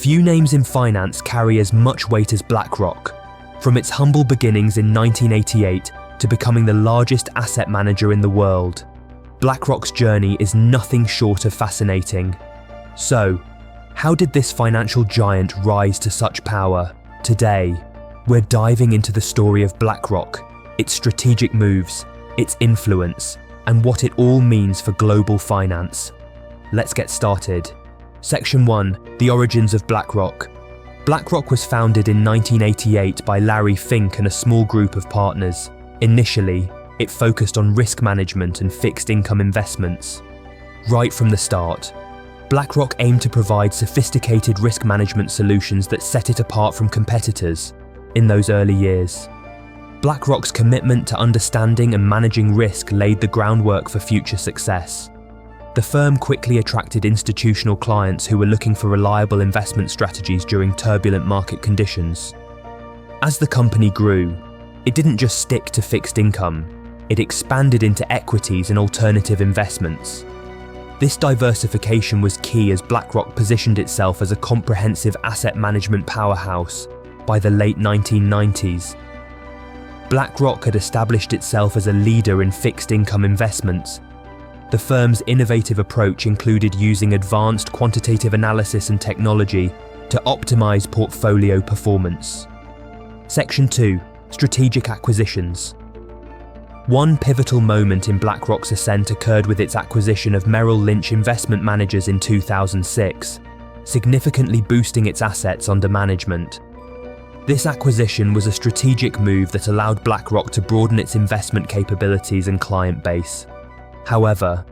Few names in finance carry as much weight as BlackRock. From its humble beginnings in 1988 to becoming the largest asset manager in the world, BlackRock's journey is nothing short of fascinating. So, how did this financial giant rise to such power? Today, we're diving into the story of BlackRock, its strategic moves, its influence, and what it all means for global finance. Let's get started. Section 1. The origins of BlackRock. BlackRock was founded in 1988 by Larry Fink and a small group of partners. Initially, it focused on risk management and fixed income investments. Right from the start, BlackRock aimed to provide sophisticated risk management solutions that set it apart from competitors in those early years. BlackRock's commitment to understanding and managing risk laid the groundwork for future success. The firm quickly attracted institutional clients who were looking for reliable investment strategies during turbulent market conditions. As the company grew, it didn't just stick to fixed income, it expanded into equities and alternative investments. This diversification was key as BlackRock positioned itself as a comprehensive asset management powerhouse by the late 1990s. BlackRock had established itself as a leader in fixed income investments. The firm's innovative approach included using advanced quantitative analysis and technology to optimize portfolio performance. Section 2. Strategic acquisitions. One pivotal moment in BlackRock's ascent occurred with its acquisition of Merrill Lynch Investment Managers in 2006, significantly boosting its assets under management. This acquisition was a strategic move that allowed BlackRock to broaden its investment capabilities and client base. However,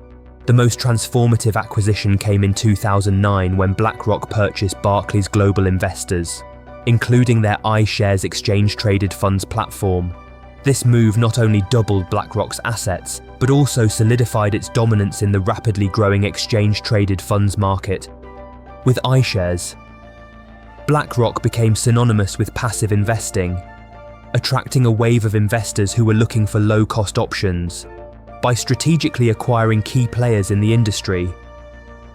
the most transformative acquisition came in 2009 when BlackRock purchased Barclays Global Investors, including their iShares exchange-traded funds platform. This move not only doubled BlackRock's assets, but also solidified its dominance in the rapidly growing exchange-traded funds market. With iShares, BlackRock became synonymous with passive investing, attracting a wave of investors who were looking for low-cost options. By strategically acquiring key players in the industry,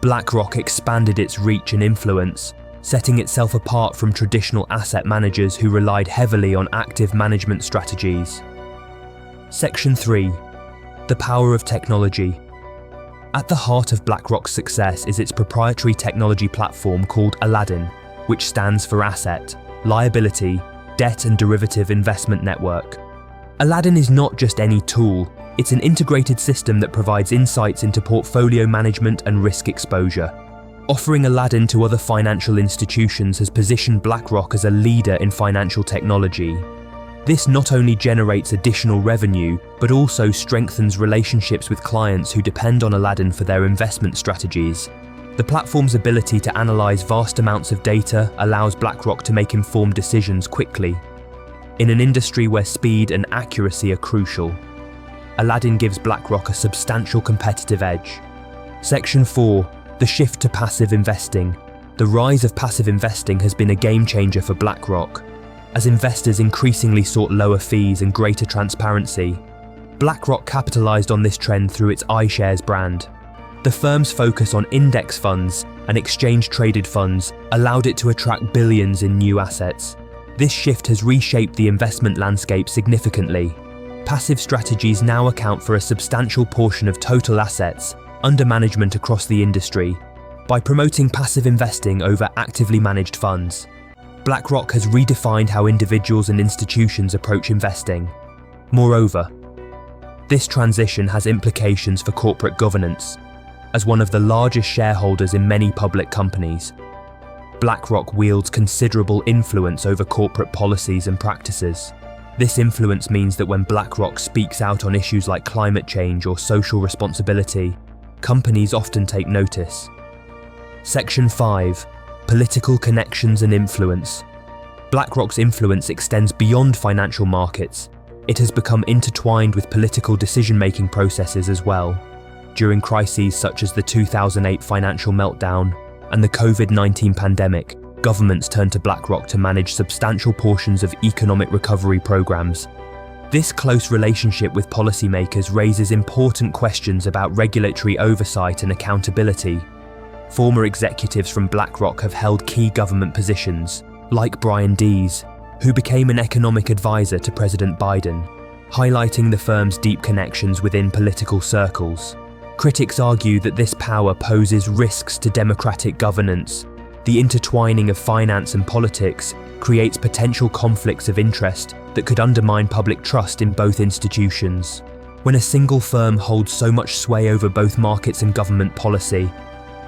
BlackRock expanded its reach and influence, setting itself apart from traditional asset managers who relied heavily on active management strategies. Section 3. The power of technology. At the heart of BlackRock's success is its proprietary technology platform called Aladdin, which stands for Asset, Liability, Debt and Derivative Investment Network. Aladdin is not just any tool, it's an integrated system that provides insights into portfolio management and risk exposure. Offering Aladdin to other financial institutions has positioned BlackRock as a leader in financial technology. This not only generates additional revenue, but also strengthens relationships with clients who depend on Aladdin for their investment strategies. The platform's ability to analyze vast amounts of data allows BlackRock to make informed decisions quickly. In an industry where speed and accuracy are crucial, Aladdin gives BlackRock a substantial competitive edge. Section 4. The shift to passive investing. The rise of passive investing has been a game changer for BlackRock. As investors increasingly sought lower fees and greater transparency, BlackRock capitalized on this trend through its iShares brand. The firm's focus on index funds and exchange-traded funds allowed it to attract billions in new assets. This shift has reshaped the investment landscape significantly. Passive strategies now account for a substantial portion of total assets under management across the industry. By promoting passive investing over actively managed funds, BlackRock has redefined how individuals and institutions approach investing. Moreover, this transition has implications for corporate governance. As one of the largest shareholders in many public companies, BlackRock wields considerable influence over corporate policies and practices. This influence means that when BlackRock speaks out on issues like climate change or social responsibility, companies often take notice. Section 5. Political connections and influence. BlackRock's influence extends beyond financial markets. It has become intertwined with political decision-making processes as well. During crises such as the 2008 financial meltdown and the COVID-19 pandemic, governments turned to BlackRock to manage substantial portions of economic recovery programs. This close relationship with policymakers raises important questions about regulatory oversight and accountability. Former executives from BlackRock have held key government positions, like Brian Dees, who became an economic advisor to President Biden, highlighting the firm's deep connections within political circles. Critics argue that this power poses risks to democratic governance. The intertwining of finance and politics creates potential conflicts of interest that could undermine public trust in both institutions. When a single firm holds so much sway over both markets and government policy,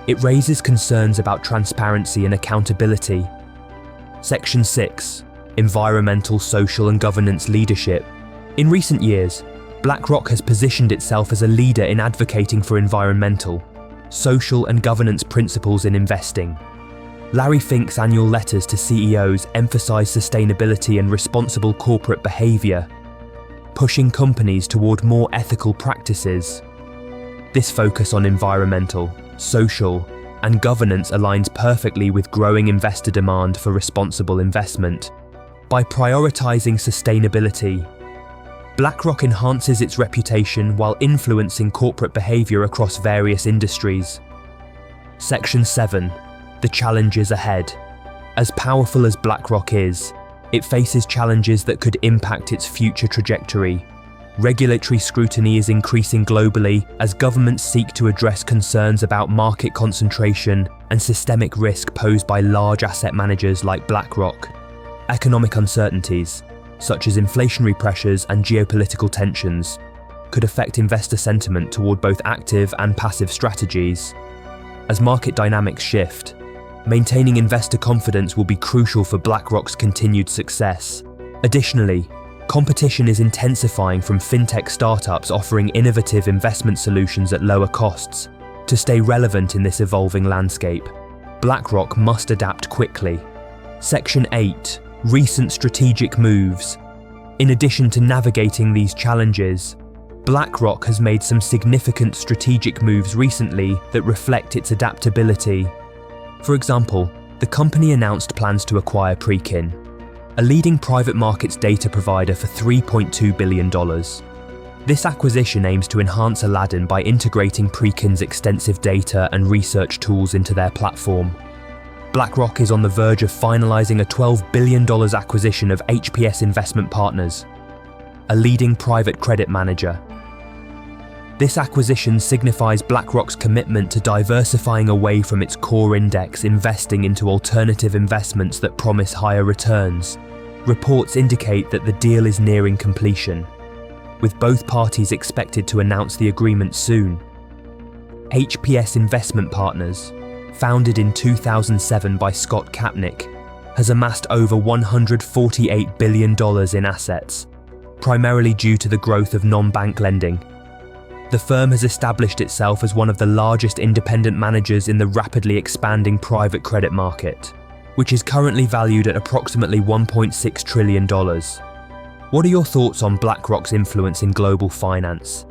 it raises concerns about transparency and accountability. Section 6. Environmental, social and governance leadership. In recent years, BlackRock has positioned itself as a leader in advocating for environmental, social and governance principles in investing. Larry Fink's annual letters to CEOs emphasize sustainability and responsible corporate behavior, pushing companies toward more ethical practices. This focus on environmental, social, and governance aligns perfectly with growing investor demand for responsible investment. By prioritizing sustainability, BlackRock enhances its reputation while influencing corporate behavior across various industries. Section 7. The challenges ahead. As powerful as BlackRock is, it faces challenges that could impact its future trajectory. Regulatory scrutiny is increasing globally as governments seek to address concerns about market concentration and systemic risk posed by large asset managers like BlackRock. Economic uncertainties, such as inflationary pressures and geopolitical tensions, could affect investor sentiment toward both active and passive strategies. As market dynamics shift, maintaining investor confidence will be crucial for BlackRock's continued success. Additionally, competition is intensifying from fintech startups offering innovative investment solutions at lower costs. To stay relevant in this evolving landscape, BlackRock must adapt quickly. Section 8. Recent strategic moves. In addition to navigating these challenges, BlackRock has made some significant strategic moves recently that reflect its adaptability. For example, the company announced plans to acquire Preqin, a leading private markets data provider for $3.2 billion. This acquisition aims to enhance Aladdin by integrating Preqin's extensive data and research tools into their platform. BlackRock is on the verge of finalizing a $12 billion acquisition of HPS Investment Partners, a leading private credit manager. This acquisition signifies BlackRock's commitment to diversifying away from its core index, investing into alternative investments that promise higher returns. Reports indicate that the deal is nearing completion, with both parties expected to announce the agreement soon. HPS Investment Partners, founded in 2007 by Scott Kapnick, has amassed over $148 billion in assets, primarily due to the growth of non-bank lending. The firm has established itself as one of the largest independent managers in the rapidly expanding private credit market, which is currently valued at approximately $1.6 trillion. What are your thoughts on BlackRock's influence in global finance?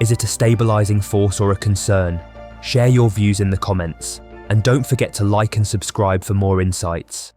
Is it a stabilizing force or a concern? Share your views in the comments, and don't forget to like and subscribe for more insights.